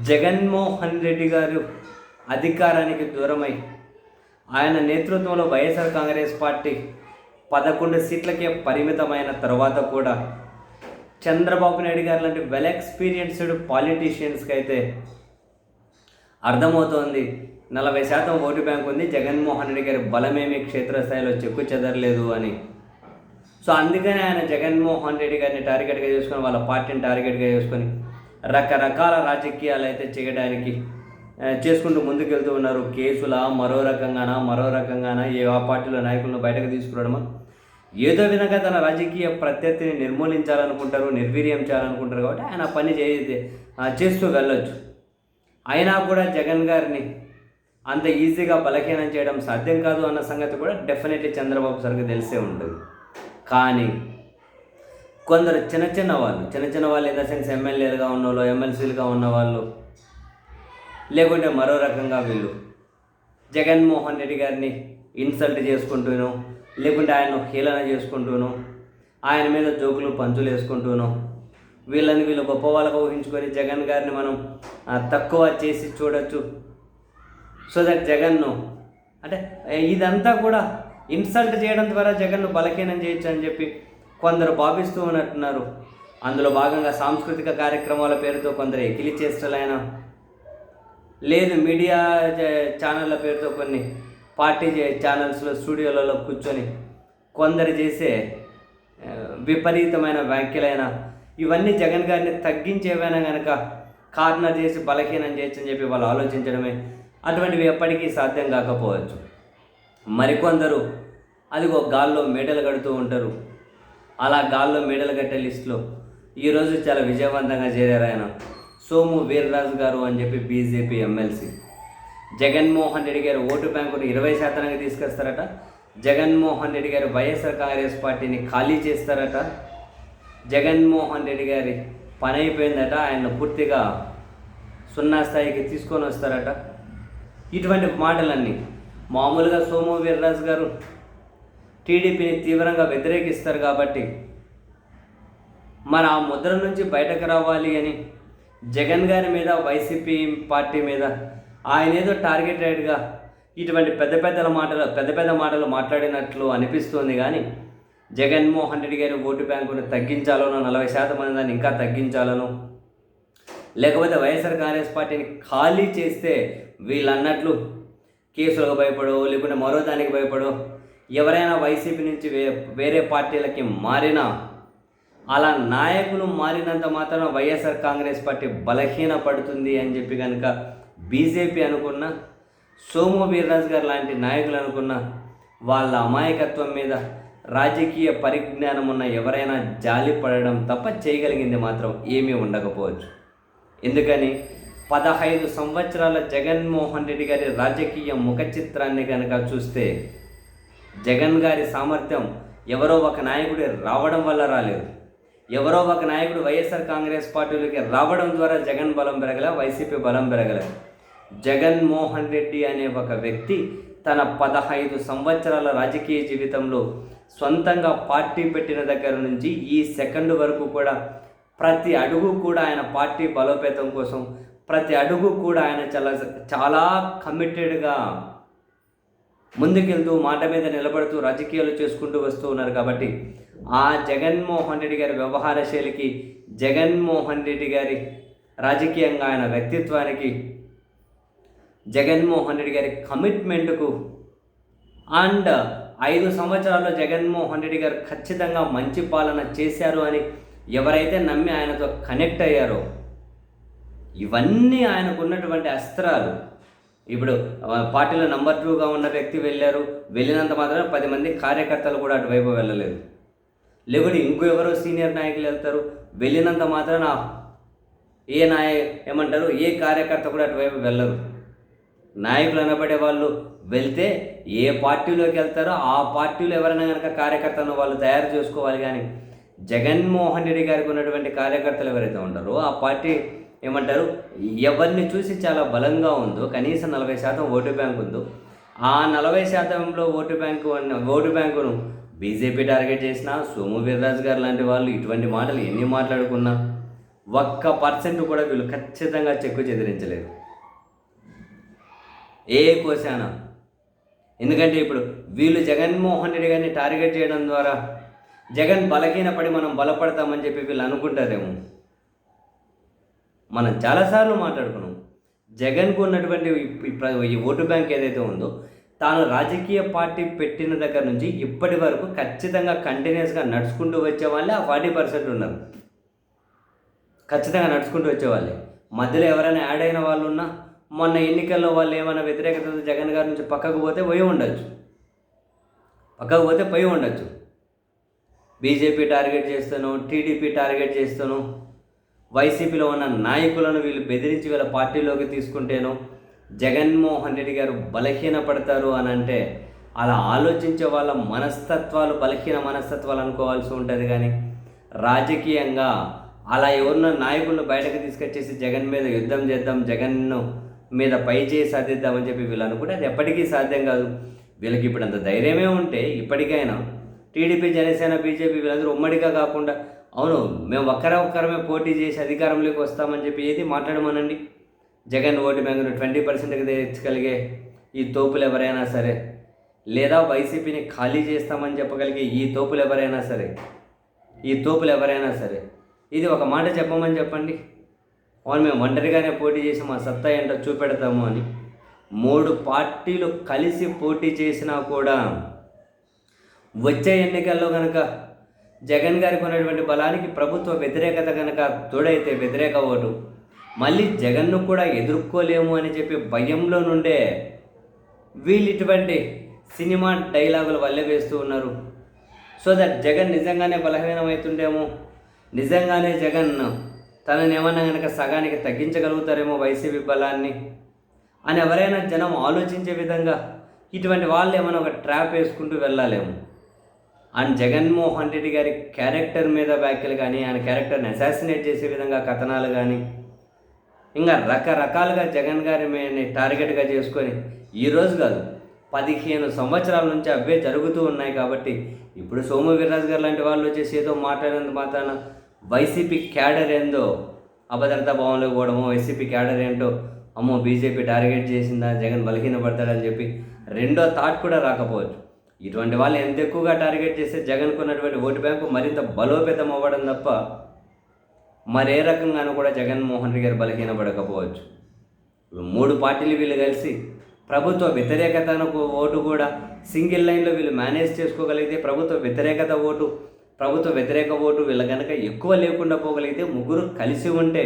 జగన్మోహన్ రెడ్డి గారు అధికారానికి దూరమై ఆయన నేతృత్వంలో వైఎస్ఆర్ కాంగ్రెస్ పార్టీ 11 సీట్లకే పరిమితమైన తర్వాత కూడా చంద్రబాబు నాయుడు గారు లాంటి వెల్ ఎక్స్పీరియన్స్డ్ పాలిటీషియన్స్కి అయితే అర్థమవుతోంది 40% ఓటు బ్యాంక్ ఉంది, జగన్మోహన్ రెడ్డి గారి బలమేమి క్షేత్రస్థాయిలో చెక్కు చెదరలేదు అని. సో అందుకని ఆయన జగన్మోహన్ రెడ్డి గారిని టార్గెట్గా చేసుకొని, వాళ్ళ పార్టీని టార్గెట్గా చేసుకొని రకరకాల రాజకీయాలు అయితే చేయడానికి చేసుకుంటూ ముందుకెళ్తూ ఉన్నారు. కేసుల మరో రకంగానా ఏ ఆ పార్టీలో నాయకులను బయటకు తీసుకురావడమా, ఏదో విధంగా తన రాజకీయ ప్రత్యర్థిని నిర్మూలించాలనుకుంటారు, నిర్వీర్యం చేయాలనుకుంటారు. కాబట్టి ఆయన పని చేస్తూ వెళ్ళొచ్చు. అయినా కూడా జగన్ గారిని అంత ఈజీగా బలహీనం చేయడం సాధ్యం కాదు అన్న సంగతి కూడా డెఫినెట్లీ చంద్రబాబు సార్కి తెలిసే ఉంటుంది. కానీ కొందరు చిన్న వాళ్ళు ఇన్ ద సెన్స్ ఎమ్మెల్యేలుగా ఉన్నవాళ్ళు, ఎమ్మెల్సీలుగా ఉన్నవాళ్ళు, లేకుంటే మరో రకంగా వీళ్ళు జగన్మోహన్ రెడ్డి గారిని ఇన్సల్ట్ చేసుకుంటూనో, లేకుంటే ఆయన హేళన చేసుకుంటూనో, ఆయన మీద జోకులు పంచులు వేసుకుంటూనో, వీళ్ళు గొప్ప వాళ్ళగా ఊహించుకొని జగన్ గారిని మనం తక్కువ చేసి చూడొచ్చు. సో దట్ జగన్ను అంటే ఇదంతా కూడా ఇన్సల్ట్ చేయడం ద్వారా జగన్ను బలహీనం చేయొచ్చు అని చెప్పి కొందరు భావిస్తూ ఉన్నట్టున్నారు. అందులో భాగంగా సాంస్కృతిక కార్యక్రమాల పేరుతో కొందరు ఎకిలి చేష్టలైన, లేదు మీడియా ఛానళ్ళ పేరుతో కొన్ని పార్టీ ఛానల్స్లో స్టూడియోలలో కూర్చొని కొందరు చేసే విపరీతమైన వ్యాఖ్యలైన, ఇవన్నీ జగన్ గారిని తగ్గించేవైనా కనుక కార్నర్ చేసి బలహీనం చేయొచ్చు అని చెప్పి వాళ్ళు ఆలోచించడమే. అటువంటివి ఎప్పటికీ సాధ్యం కాకపోవచ్చు. మరికొందరు అదిగో గాల్లో మేడలు కడుతూ ఉంటారు. అలా గాల్లో మేడలు కట్టే లిస్టులో ఈరోజు చాలా విజయవంతంగా చేరారు ఆయన సోము వీర్రాజు గారు అని చెప్పి బీజేపీ ఎమ్మెల్సీ. జగన్మోహన్ రెడ్డి గారి ఓటు బ్యాంకును 20% తీసుకొస్తారట. జగన్మోహన్ రెడ్డి గారు వైఎస్ఆర్ కాంగ్రెస్ పార్టీని ఖాళీ చేస్తారట. జగన్మోహన్ రెడ్డి గారి పని అయిపోయిందట, ఆయన పూర్తిగా 0 స్థాయికి తీసుకొని వస్తారట. ఇటువంటి మాటలన్నీ మామూలుగా సోము వీర్రాజు గారు టీడీపీని తీవ్రంగా వ్యతిరేకిస్తారు కాబట్టి మరి ఆ ముద్ర నుంచి బయటకు రావాలి అని జగన్ గారి మీద, వైసీపీ పార్టీ మీద ఆయన ఏదో టార్గెటెడ్గా ఇటువంటి పెద్ద మాటలు మాట్లాడినట్లు అనిపిస్తుంది. కానీ జగన్మోహన్ రెడ్డి గారి ఓటు బ్యాంకును తగ్గించాలనో, 40% మంది దాన్ని ఇంకా తగ్గించాలనో, లేకపోతే వైఎస్ఆర్ కాంగ్రెస్ పార్టీని ఖాళీ చేస్తే వీళ్ళన్నట్లు కేసులకు భయపడో, లేకుంటే మరో దానికి భయపడో, ఎవరైనా వైసీపీ నుంచి వేరే పార్టీలకి మారినా, అలా నాయకులు మారినంత మాత్రం వైఎస్ఆర్ కాంగ్రెస్ పార్టీ బలహీనపడుతుంది అని చెప్పి కనుక బీజేపీ అనుకున్న, సోము వీర్రాజు గారు లాంటి నాయకులు అనుకున్న, వాళ్ళ అమాయకత్వం మీద రాజకీయ పరిజ్ఞానం ఉన్న ఎవరైనా జాలి పడడం తప్ప చేయగలిగింది మాత్రం ఏమీ ఉండకపోవచ్చు. ఎందుకని 15 సంవత్సరాల జగన్మోహన్ రెడ్డి గారి రాజకీయ ముఖ చిత్రాన్ని కనుక చూస్తే జగన్ గారి సామర్థ్యం ఎవరో ఒక నాయకుడు రావడం వల్ల రాలేదు. ఎవరో ఒక నాయకుడు వైఎస్ఆర్ కాంగ్రెస్ పార్టీలోకి రావడం ద్వారా జగన్ బలం పెరగలే, వైసీపీ బలం పెరగలే. జగన్మోహన్ రెడ్డి అనే ఒక వ్యక్తి తన 15 సంవత్సరాల రాజకీయ జీవితంలో సొంతంగా పార్టీ పెట్టిన దగ్గర నుంచి ఈ సెకండ్ వరకు కూడా ప్రతి అడుగు కూడా ఆయన పార్టీ బలోపేతం కోసం, ప్రతి అడుగు కూడా ఆయన చాలా కమిటెడ్గా ముందుకెళ్తూ, మాట మీద నిలబడుతూ రాజకీయాలు చేసుకుంటూ వస్తూ ఉన్నారు. కాబట్టి ఆ జగన్మోహన్ రెడ్డి గారి వ్యవహార శైలికి, జగన్మోహన్ రెడ్డి గారి రాజకీయంగా ఆయన వ్యక్తిత్వానికి, జగన్మోహన్ రెడ్డి గారి కమిట్మెంట్కు అండ్ 5 సంవత్సరాల్లో జగన్మోహన్ రెడ్డి గారు ఖచ్చితంగా మంచి పాలన చేశారు అని ఎవరైతే నమ్మి ఆయనతో కనెక్ట్ అయ్యారో, ఇవన్నీ ఆయనకు ఉన్నటువంటి అస్త్రాలు. ఇప్పుడు పార్టీలో నెంబర్ 2గా ఉన్న వ్యక్తి వెళ్ళినంత మాత్రం 10 మంది కార్యకర్తలు కూడా అటువైపు వెళ్ళలేదు. లేకుంటే ఇంకో ఎవరో సీనియర్ నాయకులు వెళ్తారు, వెళ్ళినంత మాత్రాన ఏ కార్యకర్త కూడా అటువైపు వెళ్ళరు. నాయకులు అనబడే వాళ్ళు వెళ్తే ఏ పార్టీలోకి వెళ్తారో ఆ పార్టీలో ఎవరైనా కనుక కార్యకర్తలను వాళ్ళు తయారు చేసుకోవాలి. కానీ జగన్మోహన్ రెడ్డి గారికి ఉన్నటువంటి కార్యకర్తలు ఎవరైతే ఉంటారో ఆ పార్టీ ఎవరిని చూసి చాలా బలంగా ఉందో, కనీసం 40% ఓటు బ్యాంక్ ఉందో, ఆ 40%లో ఓటు బ్యాంకును బీజేపీ టార్గెట్ చేసినా, సోము వీర్రాజు గారు లాంటి వాళ్ళు ఇటువంటి మాటలు ఎన్ని మాట్లాడుకున్నా 1% కూడా వీళ్ళు ఖచ్చితంగా చెక్కు చెదిరించలేరు ఏ కోశాన. ఎందుకంటే ఇప్పుడు వీళ్ళు జగన్మోహన్ రెడ్డి గారిని టార్గెట్ చేయడం ద్వారా జగన్ బలహీనపడి మనం బలపడతామని చెప్పి వీళ్ళు అనుకుంటారేమో. మనం చాలాసార్లు మాట్లాడుకున్నాం, జగన్కు ఉన్నటువంటి ఈ ఓటు బ్యాంక్ ఏదైతే ఉందో తాను రాజకీయ పార్టీ పెట్టిన దగ్గర నుంచి ఇప్పటి వరకు ఖచ్చితంగా కంటిన్యూస్గా నడుచుకుంటూ వచ్చే వాళ్ళే ఆ 40% ఉన్నారు. ఖచ్చితంగా నడుచుకుంటూ వచ్చేవాళ్ళే. మధ్యలో ఎవరైనా యాడ్ అయిన వాళ్ళు ఉన్నా మొన్న ఎన్నికల్లో వాళ్ళు ఏమైనా వ్యతిరేకత జగన్ గారి నుంచి పక్కకు పోతే పోయి ఉండొచ్చు. బీజేపీ టార్గెట్ చేస్తాను, టీడీపీ టార్గెట్ చేస్తాను, వైసీపీలో ఉన్న నాయకులను వీళ్ళు బెదిరించి వీళ్ళ పార్టీలోకి తీసుకుంటేనో జగన్మోహన్ రెడ్డి గారు బలహీనపడతారు అని అంటే అలా ఆలోచించే వాళ్ళ మనస్తత్వాలు బలహీన మనస్తత్వాలు అనుకోవాల్సి ఉంటుంది. కానీ రాజకీయంగా అలా ఎవరిన నాయకులను బయటకు తీసుకొచ్చేసి జగన్ మీద యుద్ధం చేద్దాం, జగన్ను మీద పై చేసి సాధిద్దామని చెప్పి వీళ్ళు అనుకుంటే అది ఎప్పటికీ సాధ్యం కాదు. వీళ్ళకి ఇప్పుడు అంత ధైర్యమే ఉంటే ఇప్పటికైనా టీడీపీ, జనసేన, బీజేపీ వీళ్ళందరూ ఉమ్మడిగా కాకుండా అవును మేము ఒక్కరమే పోటీ చేసి అధికారంలోకి వస్తామని చెప్పి ఏది మాట్లాడమనండి. జగన్ ఓటు బ్యాంకును 20%కి తెచ్చగలిగే ఈ తోపులు ఎవరైనా సరే, లేదా వైసీపీని ఖాళీ చేస్తామని చెప్పగలిగే ఈ తోపులు ఎవరైనా సరే ఇది ఒక మాట చెప్పమని చెప్పండి. అవును మేము ఒంటరిగానే పోటీ చేసి మా సత్తా ఏంటో చూపెడతాము అని. 3 పార్టీలు కలిసి పోటీ చేసినా కూడా వచ్చే ఎన్నికల్లో కనుక జగన్ గారికి ఉన్నటువంటి బలానికి ప్రభుత్వ వ్యతిరేకత కనుక తోడైతే వ్యతిరేక ఓటు మళ్ళీ జగన్ను కూడా ఎదుర్కోలేము అని చెప్పి భయంలో నుండే వీళ్ళు ఇటువంటి సినిమా డైలాగులు వల్లే వేస్తూ ఉన్నారు. సో దట్ జగన్ నిజంగానే బలహీనమవుతుండేమో, నిజంగానే జగన్ తనని ఏమన్నా కనుక సగానికి తగ్గించగలుగుతారేమో వైసీపీ బలాన్ని అని ఎవరైనా జనం ఆలోచించే విధంగా ఇటువంటి వాళ్ళు ఏమైనా ఒక ట్రాప్ వేసుకుంటూ వెళ్ళాలేమో. అండ్ జగన్మోహన్ రెడ్డి గారి క్యారెక్టర్ మీద వ్యాఖ్యలు కానీ, ఆయన క్యారెక్టర్ని అసాసినేట్ చేసే విధంగా కథనాలు కానీ, ఇంకా రకరకాలుగా జగన్ గారిని టార్గెట్గా చేసుకొని ఈరోజు కాదు 15 సంవత్సరాల నుంచి అవే జరుగుతూ ఉన్నాయి. కాబట్టి ఇప్పుడు సోము వీర్రాజు గారు లాంటి వాళ్ళు వచ్చేసి ఏదో మాట్లాడినంత మాత్రాన వైసీపీ క్యాడర్ ఏందో అభద్రతా భావంలోకి పోవడమో, వైసీపీ క్యాడర్ ఏంటో అమ్మో బీజేపీ టార్గెట్ చేసిందా జగన్ బలహీనపడతాడని చెప్పి రెండో థాట్ కూడా రాకపోవచ్చు. ఇటువంటి వాళ్ళు ఎంత ఎక్కువగా టార్గెట్ చేస్తే జగన్కు ఉన్నటువంటి ఓటు బ్యాంకు మరింత బలోపేతం అవ్వడం తప్ప మరే రకంగానూ కూడా జగన్మోహన్ రెడ్డి గారు బలహీనపడకపోవచ్చు. 3 పార్టీలు వీళ్ళు కలిసి ప్రభుత్వ వ్యతిరేకతకు ఓటు కూడా సింగిల్ లైన్లో వీళ్ళు మేనేజ్ చేసుకోగలిగితే, ప్రభుత్వ వ్యతిరేక ఓటు వీళ్ళ కనుక ఎక్కువ లేకుండా పోగలిగితే, 3 కలిసి ఉంటే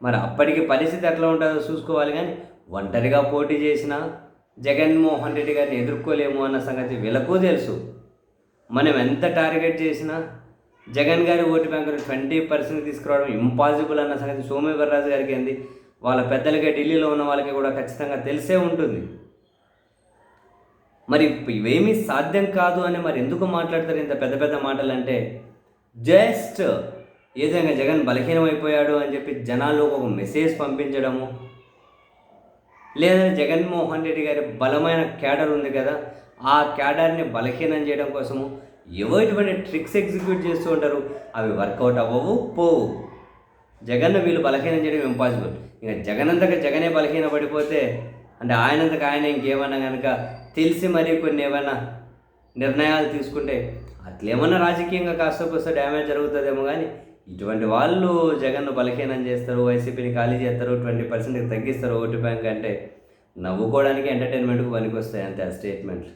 మరి అప్పటికి పరిస్థితి ఎట్లా ఉంటుందో చూసుకోవాలి. కానీ ఒంటరిగా పోటీ చేసిన జగన్మోహన్ రెడ్డి గారిని ఎదుర్కోలేము అన్న సంగతి వీళ్ళకు తెలుసు. మనం ఎంత టార్గెట్ చేసినా జగన్ గారి ఓటు బ్యాంకును 20% తీసుకురావడం ఇంపాసిబుల్ అన్న సంగతి సోము వీర్రాజు గారికి ఏంది, వాళ్ళ పెద్దలకి ఢిల్లీలో ఉన్న వాళ్ళకి కూడా ఖచ్చితంగా తెలిసే ఉంటుంది. మరి ఇవేమీ సాధ్యం కాదు అని మరి ఎందుకు మాట్లాడతారు ఇంత పెద్ద పెద్ద మాటలు అంటే, జస్ట్ ఏదైనా జగన్ బలహీనమైపోయాడు అని చెప్పి జనాల్లో ఒక మెసేజ్ పంపించడము, లేదా జగన్మోహన్ రెడ్డి గారి బలమైన క్యాడర్ ఉంది కదా ఆ క్యాడర్ని బలహీనం చేయడం కోసము ఇటువంటి ట్రిక్స్ ఎగ్జిక్యూట్ చేస్తూ ఉంటారు. అవి వర్కౌట్ అవ్వవు, పోవు. జగన్ను వీళ్ళు బలహీనం చేయడం ఇంపాసిబుల్. ఇంకా జగనే బలహీన పడిపోతే అంటే ఆయన ఇంకేమన్నా కనుక తెలిసి మరీ కొన్ని ఏమైనా నిర్ణయాలు తీసుకుంటే అట్లేమన్నా రాజకీయంగా కాస్త డ్యామేజ్ జరుగుతుందేమో. కానీ ఇటువంటి వాళ్ళు జగన్ను బలహీనం చేస్తారు, వైసీపీని ఖాళీ చేస్తారు, 20%కి తగ్గిస్తారు ఓటు బ్యాంక్ అంటే నవ్వుకోవడానికి, ఎంటర్టైన్మెంట్కి పనికొస్తాయి అంతే ఆ స్టేట్మెంట్లు.